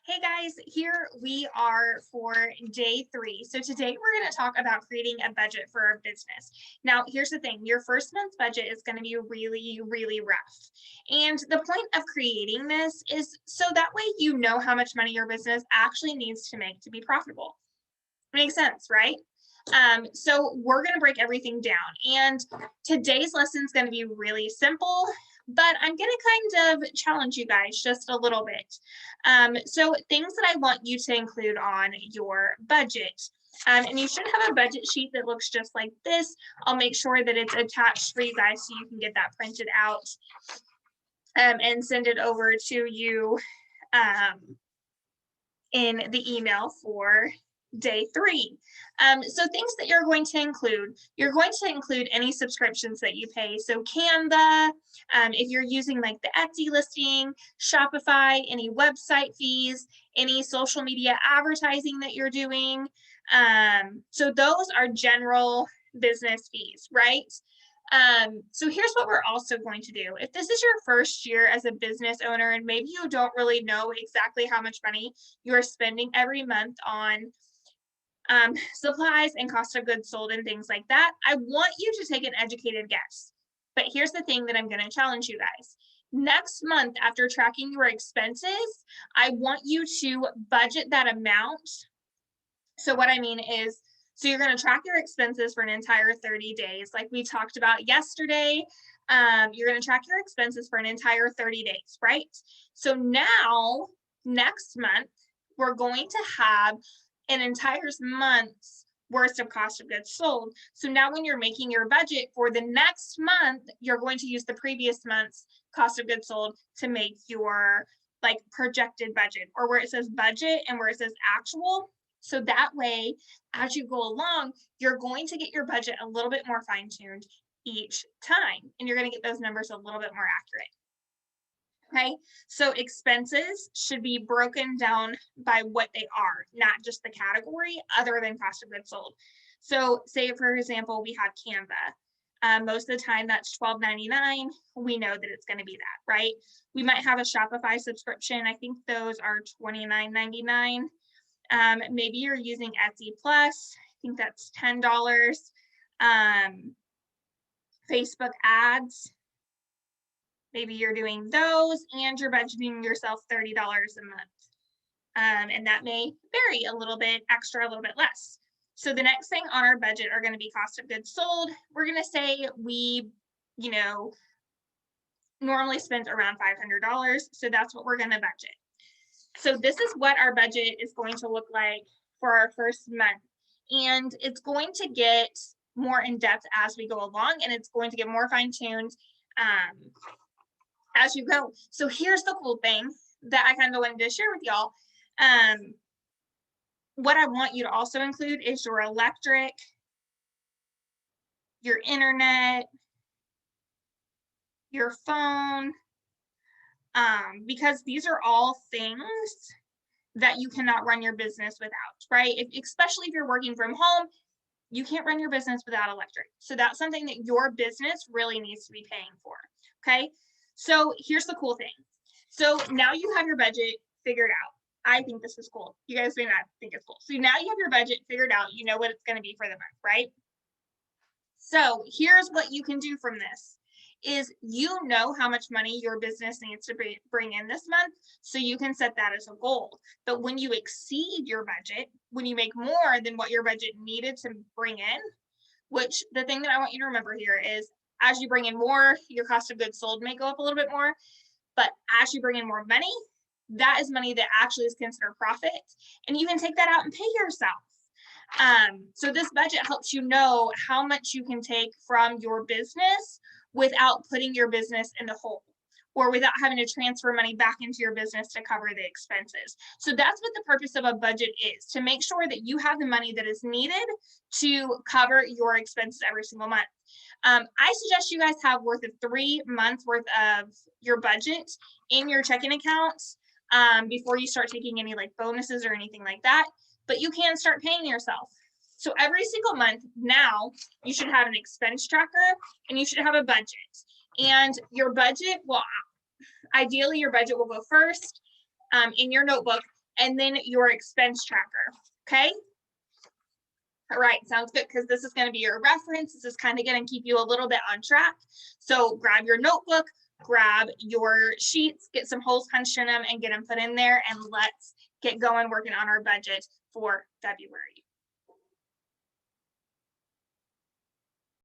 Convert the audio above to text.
Hey guys, here we are for day 3. So today we're going to talk about creating a budget for our business. Now, here's the thing, your first month's budget is going to be really rough. And the point of creating this is so that way you know how much money your business actually needs to make to be profitable. Makes sense, right? So we're going to break everything down. And today's lesson is going to be really simple, but I'm going to kind of challenge you guys just a little bit. So things that I want you to include on your budget. And you should have a budget sheet that looks just like this. I'll make sure that it's attached for you guys so you can get that printed out and send it over to you in the email for day 3. So things that you're going to include any subscriptions that you pay. So Canva, if you're using like the Etsy listing, Shopify, any website fees, any social media advertising that you're doing. So those are general business fees, right? So here's what we're also going to do. If this is your first year as a business owner and maybe you don't really know exactly how much money you're spending every month on supplies and cost of goods sold and things like that, I want you to take an educated guess. But here's the thing that I'm going to challenge you guys. Next month, after tracking your expenses, I want you to budget that amount. So what I mean is, so you're going to track your expenses for an entire 30 days, like we talked about yesterday. You're going to track your expenses for an entire 30 days, right? So now, next month, we're going to have an entire month's worth of cost of goods sold. So now when you're making your budget for the next month, you're going to use the previous month's cost of goods sold to make your like projected budget, or where it says budget and where it says actual. So that way, as you go along, you're going to get your budget a little bit more fine-tuned each time, and you're going to get those numbers a little bit more accurate. Okay, so expenses should be broken down by what they are, not just the category other than cost of goods sold. So say, for example, we have Canva. Most of the time that's $12.99. We know that it's going to be that, right? We might have a Shopify subscription. I think those are $29.99. Maybe you're using Etsy Plus. I think that's $10. Facebook ads. Maybe you're doing those and you're budgeting yourself $30 a month. And that may vary a little bit extra, a little bit less. So the next thing on our budget are going to be cost of goods sold. We're going to say we, normally spend around $500. So that's what we're going to budget. So this is what our budget is going to look like for our first month. And it's going to get more in depth as we go along, and it's going to get more fine-tuned as you go. So here's the cool thing that I kind of wanted to share with y'all. What I want you to also include is your electric, your internet, your phone, because these are all things that you cannot run your business without, right? Especially if you're working from home, you can't run your business without electric. So that's something that your business really needs to be paying for, okay? So here's the cool thing. So now you have your budget figured out. I think this is cool. You guys may not think it's cool. So now you have your budget figured out. You know what it's going to be for the month, right? So here's what you can do from this is you know how much money your business needs to bring in this month, so you can set that as a goal. But when you exceed your budget, when you make more than what your budget needed to bring in, which the thing that I want you to remember here is as you bring in more, your cost of goods sold may go up a little bit more, but as you bring in more money, that is money that actually is considered profit, and you can take that out and pay yourself. So this budget helps you know how much you can take from your business without putting your business in the hole, or without having to transfer money back into your business to cover the expenses. So that's what the purpose of a budget is, to make sure that you have the money that is needed to cover your expenses every single month. I suggest you guys have worth of 3 months worth of your budget in your checking accounts before you start taking any like bonuses or anything like that. But you can start paying yourself. So every single month now, you should have an expense tracker and you should have a budget. And your budget will, ideally your budget will go first in your notebook. and then your expense tracker, okay? All right, sounds good, because this is going to be your reference. This is kind of going to keep you a little bit on track. So grab your notebook, grab your sheets, get some holes punched in them and get them put in there, and let's get going working on our budget for February.